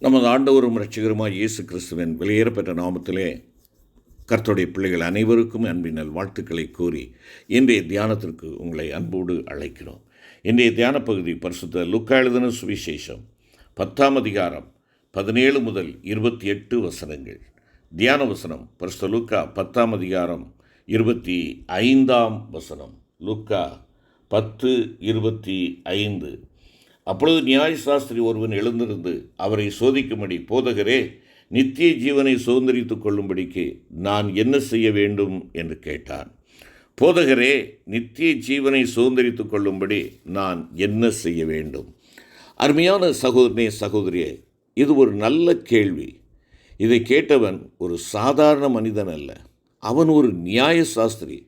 நமது ஆண்டவரும் இரட்சகருமாய் இயேசு கிறிஸ்துவின் வெளியேறப்பெற்ற நாமத்திலே கர்த்தருடைய பிள்ளைகள் அனைவருக்கும் அன்பின் வாழ்த்துக்களை கூறி இன்றைய தியானத்திற்கு உங்களை அன்போடு அழைக்கிறோம். இன்றைய தியான பகுதி பரிசுத்த லூக்கா எழுதின சுவிசேஷம் 10ஆம் அதிகாரம் 17 முதல் 28 வசனங்கள். தியான வசனம் பரிசுத்த லூக்கா 10ஆம் அதிகாரம் 25ஆம் வசனம். லூக்கா 10:25. அப்பொழுது நியாயசாஸ்திரி ஒருவன் எழுந்திருந்து அவரை சோதிக்கும்படி, போதகரே, நித்திய ஜீவனை சுதந்தரித்துக் கொள்ளும்படிக்கு நான் என்ன செய்ய வேண்டும் என்று கேட்டான். போதகரே, நித்திய ஜீவனை சுதந்தரித்துக் கொள்ளும்படி நான் என்ன செய்ய வேண்டும்? அருமையான சகோதரனே, சகோதரியே, இது ஒரு நல்ல கேள்வி. இதை கேட்டவன் ஒரு சாதாரண மனிதன் அல்ல. அவன் ஒரு நியாயசாஸ்திரி.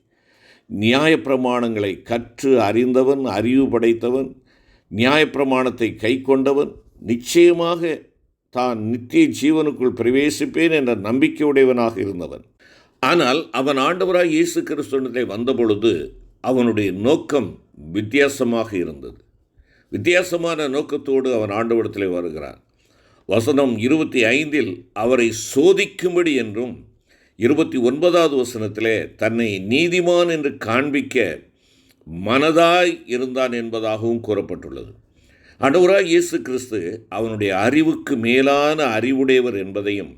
நியாயப்பிரமாணங்களை கற்று அறிந்தவன், அறிவு படைத்தவன், நியாயப்பிரமாணத்தை கை கொண்டவன், நிச்சயமாக தான் நித்திய ஜீவனுக்குள் பிரவேசிப்பேன் என்ற நம்பிக்கையுடையவனாக இருந்தவன். ஆனால் அவன் ஆண்டவராய் இயேசு கிறிஸ்துவிடத்திலே வந்தபொழுது அவனுடைய நோக்கம் வித்தியாசமாக இருந்தது. வித்தியாசமான நோக்கத்தோடு அவன் ஆண்டவரிடத்திலே வருகிறான். வசனம் 25 அவரை சோதிக்கும்படி என்றும், 29வது வசனத்திலே தன்னை நீதிமான் என்று காண்பிக்க மனதாய் இருந்தான் என்பதாகவும் கூறப்பட்டுள்ளது. ஆண்டவராய் இயேசு கிறிஸ்து அவனுடைய அறிவுக்கு மேலான அறிவுடையவர் என்பதையும்,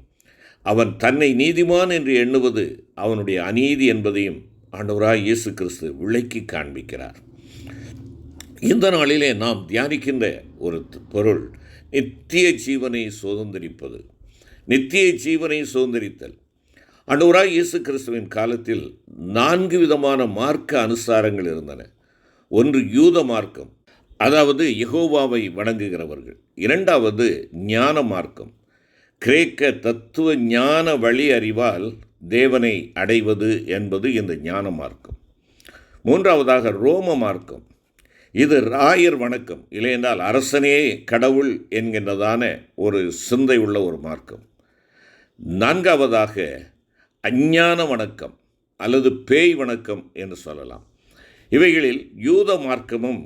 அவன் தன்னை நீதிமான் என்று எண்ணுவது அவனுடைய அநீதி என்பதையும் ஆண்டவராய் இயேசு கிறிஸ்து விளக்கி காண்பிக்கிறார். இந்த நாளிலே நாம் தியானிக்கின்ற ஒரு பொருள் நித்திய ஜீவனை சுதந்தரிப்பது. நித்திய ஜீவனை சுதந்தரித்தல். ஆண்டவராய் இயேசு கிறிஸ்துவின் காலத்தில் 4 விதமான மார்க்க அனுசாரங்கள் இருந்தன. ஒன்று யூத மார்க்கம், அதாவது யெகோவாவை வணங்குகிறவர்கள். 2வது ஞான மார்க்கம், கிரேக்க தத்துவ ஞான வழி அறிவால் தேவனை அடைவது என்பது இந்த ஞான மார்க்கம். 3வதாக ரோம மார்க்கம். இது ராயர் வணக்கம், இல்லையென்றால் அரசனே கடவுள் என்கின்றதான ஒரு சிந்தை உள்ள ஒரு மார்க்கம். 4வதாக அஞ்ஞான வணக்கம் அல்லது பேய் வணக்கம் என்று சொல்லலாம். இவைகளில் யூத மார்க்கமும்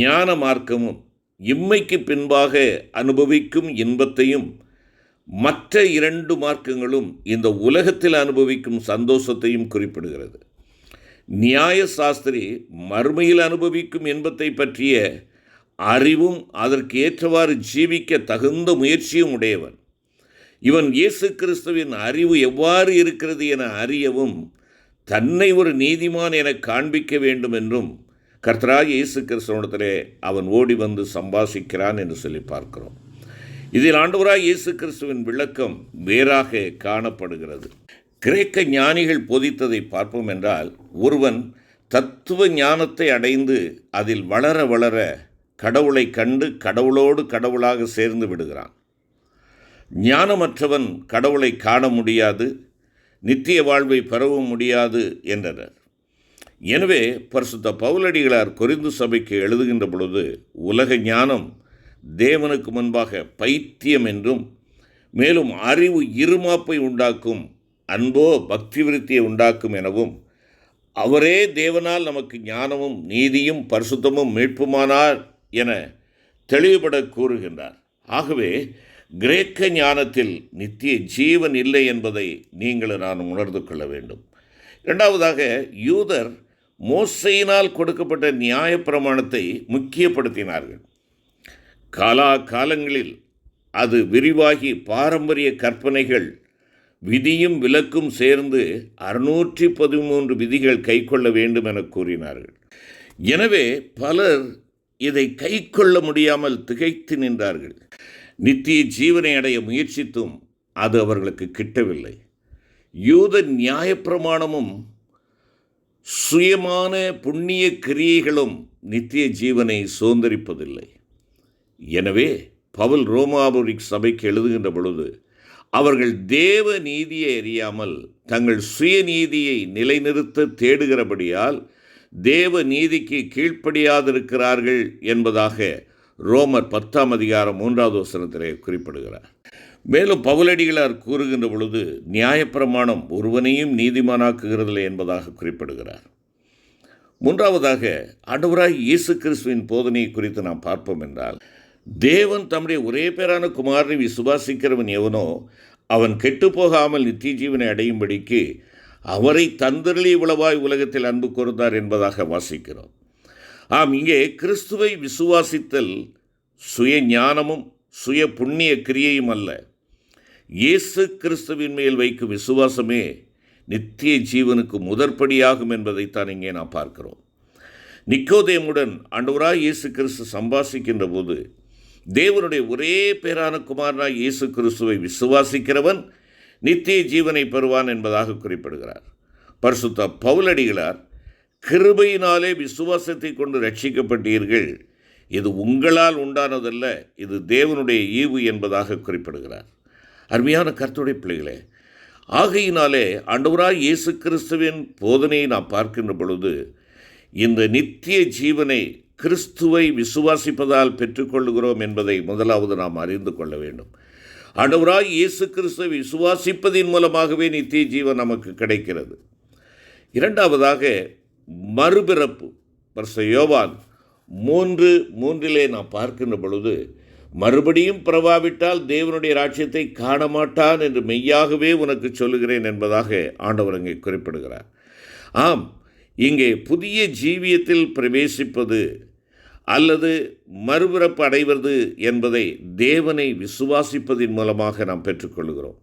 ஞான மார்க்கமும் இம்மைக்கு பின்பாக அனுபவிக்கும் இன்பத்தையும், மற்ற 2 மார்க்கங்களும் இந்த உலகத்தில் அனுபவிக்கும் சந்தோஷத்தையும் குறிப்பிடுகிறது. நியாய சாஸ்திரி மறுமையில் அனுபவிக்கும் இன்பத்தை பற்றிய அறிவும் அதற்கு ஏற்றவாறு ஜீவிக்க தகுந்த முயற்சியும் உடையவன். இவன் இயேசு கிறிஸ்துவின் அறிவு எவ்வாறு இருக்கிறது என அறியவும், தன்னை ஒரு நீதிமான் என காண்பிக்க வேண்டும் என்றும் கர்த்தராகிய இயேசு கிறிஸ்துவிடத்திலே அவன் ஓடி வந்து சம்பாஷிக்கிறான் என்று சொல்லி பார்க்கிறோம். இதில் ஆண்டவராய் இயேசு கிறிஸ்துவின் விளக்கம் வேறாக காணப்படுகிறது. கிரேக்க ஞானிகள் போதித்ததை பார்ப்போம் என்றால், ஒருவன் தத்துவ ஞானத்தை அடைந்து அதில் வளர வளர கடவுளை கண்டு கடவுளோடு கடவுளாக சேர்ந்து விடுகிறான். ஞானமற்றவன் கடவுளை காண முடியாது, நித்திய வாழ்வை பெறவும் முடியாது என்றனர். எனவே பரிசுத்த பவுலடிகளார் கொரிந்து சபைக்கு எழுதுகின்ற பொழுது, உலக ஞானம் தேவனுக்கு முன்பாக பைத்தியம் என்றும், மேலும் அறிவு இருமாப்பை உண்டாக்கும், அன்போ பக்தி விருத்தியை உண்டாக்கும் எனவும், அவரே தேவனால் நமக்கு ஞானமும் நீதியும் பரிசுத்தமும் மீட்புமானார் என தெளிவுபட கூறுகின்றார். ஆகவே கிரேக்க ஞானத்தில் நித்திய ஜீவன் இல்லை என்பதை நீங்கள் நான் உணர்ந்து கொள்ள வேண்டும். 2வதாக யூதர் மோசையினால் கொடுக்கப்பட்ட நியாயப்பிரமாணத்தை முக்கியப்படுத்தினார்கள். காலங்களில் அது விரிவாகி பாரம்பரிய கற்பனைகள், விதியும் விலக்கும் சேர்ந்து 613 விதிகள் கைக்கொள்ள வேண்டும் என கூறினார்கள். எனவே பலர் இதை கைக்கொள்ள முடியாமல் திகைத்து நின்றார்கள். நித்திய ஜீவனை அடைய முயற்சித்தும் அது அவர்களுக்கு கிட்டவில்லை. யூத நியாயப்பிரமாணமும் சுயமான புண்ணிய கிரியைகளும் நித்திய ஜீவனை சுதந்தரிப்பதில்லை. எனவே பவுல் ரோமாபுரிக் சபைக்கு எழுதுகின்ற பொழுது, அவர்கள் தேவ நீதியை அறியாமல் தங்கள் சுயநீதியை நிலைநிறுத்த தேடுகிறபடியால் தேவ நீதிக்கு கீழ்ப்படியாதிருக்கிறார்கள் என்பதாக ரோமர் 10ஆம் அதிகாரம் 3வது வசனத்திலே குறிப்பிடுகிறார். மேலும் பவுலடிகளார் கூறுகின்ற பொழுது, நியாயப்பிரமாணம் ஒருவனையும் நீதிமானாக்குகிறதில்லை என்பதாக குறிப்பிடுகிறார். 3வதாக ஆண்டவராய் இயேசு கிறிஸ்துவின் போதனை குறித்து நாம் பார்ப்போம் என்றால், தேவன் தம்முடைய ஒரே பேரான குமாரனை விசுவாசிக்கிறவன் எவனோ அவன் கெட்டுப்போகாமல் நித்திய ஜீவனை அடையும்படிக்கு அவரை தந்தருளி உளவாய் உலகத்தில் அன்பு கூர்ந்தார் என்பதாக வாசிக்கிறோம். ஆம், இங்கே கிறிஸ்துவை விசுவாசித்தல் சுய ஞானமும் சுய புண்ணிய கிரியையும் அல்ல. இயேசு கிறிஸ்துவின் மேல் வைக்கும் விசுவாசமே நித்திய ஜீவனுக்கு முதற்படியாகும் என்பதைத்தான் இங்கே நாம் பார்க்கிறோம். நிக்கோதேமுடன் ஆண்டவராய் இயேசு கிறிஸ்து சம்பாஷிக்கின்ற போது தேவனுடைய ஒரே பேரான குமாரனாய் இயேசு கிறிஸ்துவை விசுவாசிக்கிறவன் நித்திய ஜீவனை பெறுவான் என்பதாக குறிப்பிடுகிறார். பரிசுத்த பவுலடிகளார், கிருபையினாலே விசுவாசத்தை கொண்டு ரட்சிக்கப்பட்டீர்கள், இது உங்களால் உண்டானதல்ல, இது தேவனுடைய ஈவு என்பதாக குறிப்பிடுகிறார். அருமையான கர்த்தருடைய பிள்ளைகளே, ஆகையினாலே ஆண்டவராய் இயேசு கிறிஸ்துவின் போதனையை நாம் பார்க்கின்ற பொழுது இந்த நித்திய ஜீவனை கிறிஸ்துவை விசுவாசிப்பதால் பெற்றுக்கொள்கிறோம் என்பதை முதலாவது நாம் அறிந்து கொள்ள வேண்டும். ஆண்டவராய் இயேசு கிறிஸ்துவை விசுவாசிப்பதின் மூலமாகவே நித்திய ஜீவன் நமக்கு கிடைக்கிறது. இரண்டாவதாக மறுபிறப்பு. பரிசுத்த யோவான் 3:3 நாம் பார்க்கின்ற பொழுது, மறுபடியும் பிறவாவிட்டால் தேவனுடைய ராஜ்யத்தை காண மாட்டான் என்று மெய்யாகவே உனக்கு சொல்லுகிறேன் என்பதாக ஆண்டவர் அங்கே குறிப்பிடுகிறார். ஆம், இங்கே புதிய ஜீவியத்தில் பிரவேசிப்பது அல்லது மறுபிறப்பு அடைவது என்பதை தேவனை விசுவாசிப்பதின் மூலமாக நாம் பெற்றுக்கொள்கிறோம்.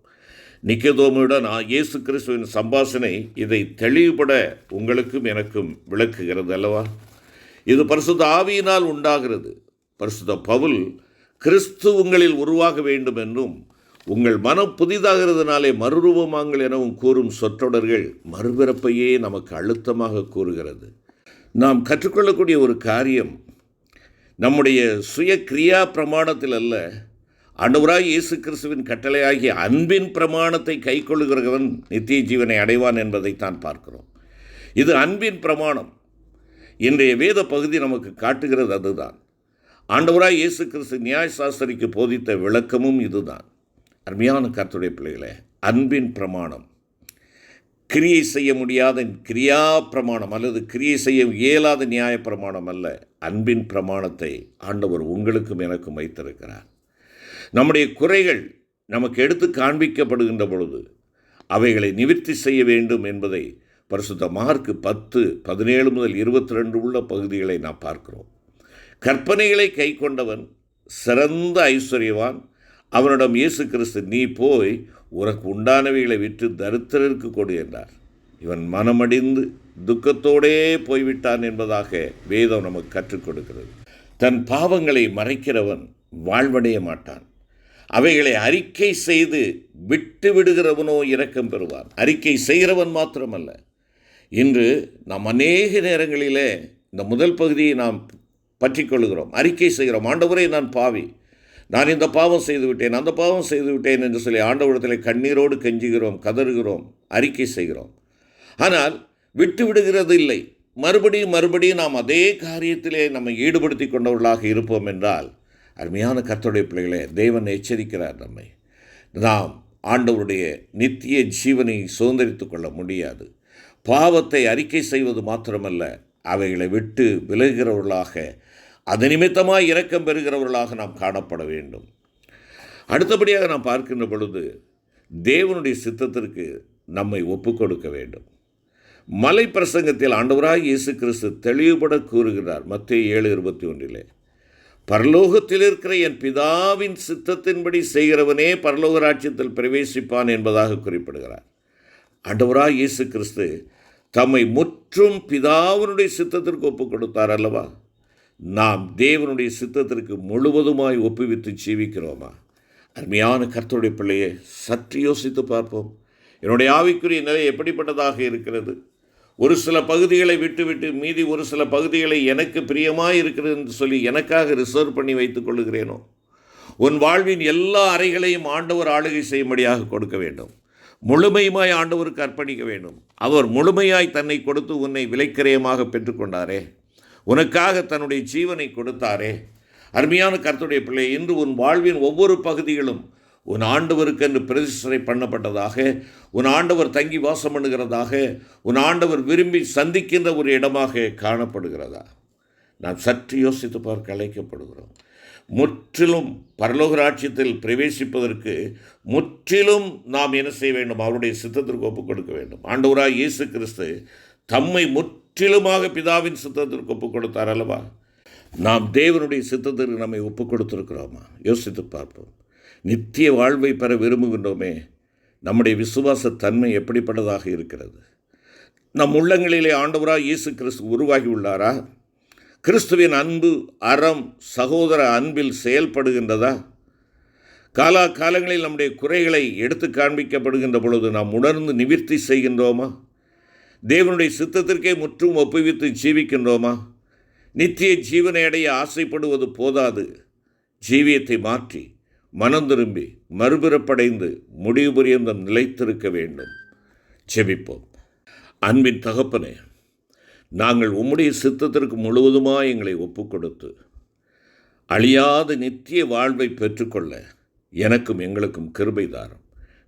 நிக்கோதேமுடன் இயேசு கிறிஸ்துவின் சம்பாஷணை இதை தெளிவுபட உங்களுக்கும் எனக்கும் விளக்குகிறது அல்லவா? இது பரிசுத்த ஆவியினால் உண்டாகிறது. பரிசுத்த பவுல், கிறிஸ்து உங்களில் உருவாக வேண்டும் என்றும் உங்கள் மனம் புதிதாகிறதுனாலே மறுரூபமாங்கள் எனவும் கூறும் சொற்றொடர்கள் மறுபிறப்பையே நமக்கு அழுத்தமாக கூறுகிறது. நாம் கற்றுக்கொள்ளக்கூடிய ஒரு காரியம் நம்முடைய சுய கிரியா பிரமாணத்தில் அல்ல, ஆண்டவராய் இயேசு கிறிஸ்துவின் கட்டளையாகிய அன்பின் பிரமாணத்தை கைக்கொள்ளுகிறவன் நித்திய ஜீவனை அடைவான் என்பதைத்தான் பார்க்கிறோம். இது அன்பின் பிரமாணம். இன்றைய வேத பகுதி நமக்கு காட்டுகிறது அதுதான். ஆண்டவராய் இயேசு கிறிஸ்து நியாயசாஸ்திரிக்கு போதித்த விளக்கமும் இதுதான். அருமையான கர்த்தருடைய பிள்ளைகளே, அன்பின் பிரமாணம் கிரியை செய்ய முடியாத கிரியா பிரமாணம் அல்லது கிரியை செய்ய இயலாத நியாய பிரமாணம் அல்ல. அன்பின் பிரமாணத்தை ஆண்டவர் உங்களுக்கும் எனக்கும் வைத்திருக்கிறார். நம்முடைய குறைகள் நமக்கு எடுத்து காண்பிக்கப்படுகின்ற பொழுது அவைகளை நிவர்த்தி செய்ய வேண்டும் என்பதை பரிசுத்த மார்க்கு 10:17 முதல் 22 உள்ள பகுதிகளை நாம் பார்க்கிறோம். கற்பனைகளை கை கொண்டவன் சிறந்த ஐஸ்வர்யவான். அவனிடம் இயேசு கிறிஸ்து, நீ போய் உனக்கு உண்டானவைகளை விற்று தரித்திரருக்கு கொடு என்றார். இவன் மனமடிந்து துக்கத்தோடே போய்விட்டான் என்பதாக வேதம் நமக்கு கற்றுக் கொடுக்கிறது. தன் பாவங்களை மறைக்கிறவன் வாழ்வடைய மாட்டான். அவைகளை அறிக்கை செய்து விட்டு விடுகிறவனோ இரக்கம் பெறுவான். அறிக்கை செய்கிறவன் மாத்திரமல்ல, இன்று நாம் அநேக நேரங்களிலே இந்த முதல் பகுதியை நாம் பற்றி கொள்கிறோம். அறிக்கை செய்கிறோம், ஆண்டவரே நான் பாவி, நான் இந்த பாவம் செய்து விட்டேன், அந்த பாவம் செய்து விட்டேன் என்று சொல்லி ஆண்டவரிடத்தில் கண்ணீரோடு கெஞ்சுகிறோம், கதறுகிறோம், அறிக்கை செய்கிறோம். ஆனால் விட்டு விடுகிறது இல்லை. மறுபடியும் நாம் அதே காரியத்திலே நம்மை ஈடுபடுத்தி கொண்டவர்களாக இருப்போம் என்றால், அருமையான கர்த்தருடைய பிள்ளைகளே, தேவன் எச்சரிக்கிறார் நம்மை. நாம் ஆண்டவருடைய நித்திய ஜீவனை சுதந்திரித்து கொள்ள முடியாது. பாவத்தை அறிக்கை செய்வது மாத்திரமல்ல, அவைகளை விட்டு விலகுகிறவர்களாக, அது நிமித்தமாக இரக்கம் பெறுகிறவர்களாக நாம் காணப்பட வேண்டும். அடுத்தபடியாக நாம் பார்க்கின்ற பொழுது தேவனுடைய சித்தத்திற்கு நம்மை ஒப்புக் கொடுக்க வேண்டும். மலை பிரசங்கத்தில் ஆண்டவராய் இயேசு கிறிஸ்து தெளிவுபட கூறுகிறார். மத்தேயு 7:21, பரலோகத்தில் இருக்கிற என் பிதாவின் சித்தத்தின்படி செய்கிறவனே பரலோக ராஜ்யத்தில் பிரவேசிப்பான் என்பதாக குறிப்பிடுகிறார். ஆண்டவராய் இயேசு கிறிஸ்து தம்மை முற்றும் பிதாவினுடைய சித்தத்திற்கு ஒப்புக் கொடுத்தார் அல்லவா? நாம் தேவனுடைய சித்தத்திற்கு முழுவதுமாய் ஒப்புவித்து ஜீவிக்கிறோமா? அருமையான கர்த்தருடைய பிள்ளையை சற்று யோசித்து பார்ப்போம். என்னுடைய ஆவிக்குரிய நிலை எப்படிப்பட்டதாக இருக்கிறது? ஒரு சில பகுதிகளை விட்டுவிட்டு மீதி ஒரு சில பகுதிகளை எனக்கு பிரியமாக இருக்கிறது என்று சொல்லி எனக்காக ரிசர்வ் பண்ணி வைத்துக் கொள்ளுகிறேனோ? உன் வாழ்வின் எல்லா அறைகளையும் ஆண்டவர் ஆளுகை செய்யும்படியாக கொடுக்க வேண்டும். முழுமையுமாய் ஆண்டவருக்கு அர்ப்பணிக்க வேண்டும். அவர் முழுமையாய் தன்னை கொடுத்து உன்னை விலைக்கிரயமாக பெற்றுக்கொண்டாரே, உனக்காக தன்னுடைய ஜீவனை கொடுத்தாரே. அருமையான கர்த்தருடைய பிள்ளை, இன்று உன் வாழ்வின் ஒவ்வொரு பகுதிகளும் உன் ஆண்டவருக்கென்று பிரதிஷ்டை பண்ணப்பட்டதாக, உன் ஆண்டவர் தங்கி வாசம் பண்ணுகிறதாக, உன் ஆண்டவர் விரும்பி சந்திக்கின்ற ஒரு இடமாக காணப்படுகிறதா? நாம் சற்று யோசித்து பார்க்க அழைக்கப்படுகிறோம். முற்றிலும் பரலோக ராஜ்யத்தில் பிரவேசிப்பதற்கு முற்றிலும் நாம் என்ன செய்ய வேண்டும்? அவருடைய சித்தத்திற்கு ஒப்புக் கொடுக்க வேண்டும். ஆண்டவராய் இயேசு கிறிஸ்து தம்மை முற்றிலுமாக பிதாவின் சித்தத்திற்கு ஒப்புக் கொடுத்தார் அல்லவா? நாம் தேவனுடைய சித்தத்திற்கு நம்மை ஒப்புக் கொடுத்திருக்கிறோமா? யோசித்து பார்ப்போம். நித்திய வாழ்வை பெற விரும்புகின்றோமே, நம்முடைய விசுவாச தன்மை எப்படிப்பட்டதாக இருக்கிறது? நம் உள்ளங்களிலே ஆண்டவராய் இயேசு கிறிஸ்து உருவாகி உள்ளாரா? கிறிஸ்துவின் அன்பு, அறம், சகோதர அன்பில் செயல்படுகின்றதா? காலங்களில் நம்முடைய குறைகளை எடுத்து காண்பிக்கப்படுகின்ற பொழுது நாம் உணர்ந்து நிவர்த்தி செய்கின்றோமா? தேவனுடைய சித்தத்திற்கே முற்றும் ஒப்புவித்து ஜீவிக்கின்றோமா? நித்திய ஜீவனை அடைய ஆசைப்படுவது போதாது, ஜீவியத்தை மாற்றி மனம் திரும்பி மறுபிறப்படைந்து முடிவு பரியந்தம் நிலைத்திருக்க வேண்டும். ஜெபிப்போம். அன்பின் தகப்பனே, நாங்கள் உம்முடைய சித்தத்திற்கு முழுவதுமாய் எங்களை ஒப்புக்கொடுத்து அழியாத நித்திய வாழ்வை பெற்றுக்கொள்ள எனக்கும் எங்களுக்கும் கிருபை தாரும்.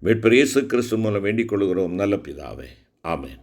மீட்பர் இயேசு கிறிஸ்து மூலம் வேண்டிக் கொள்கிறோம் நல்ல பிதாவே. ஆமென்.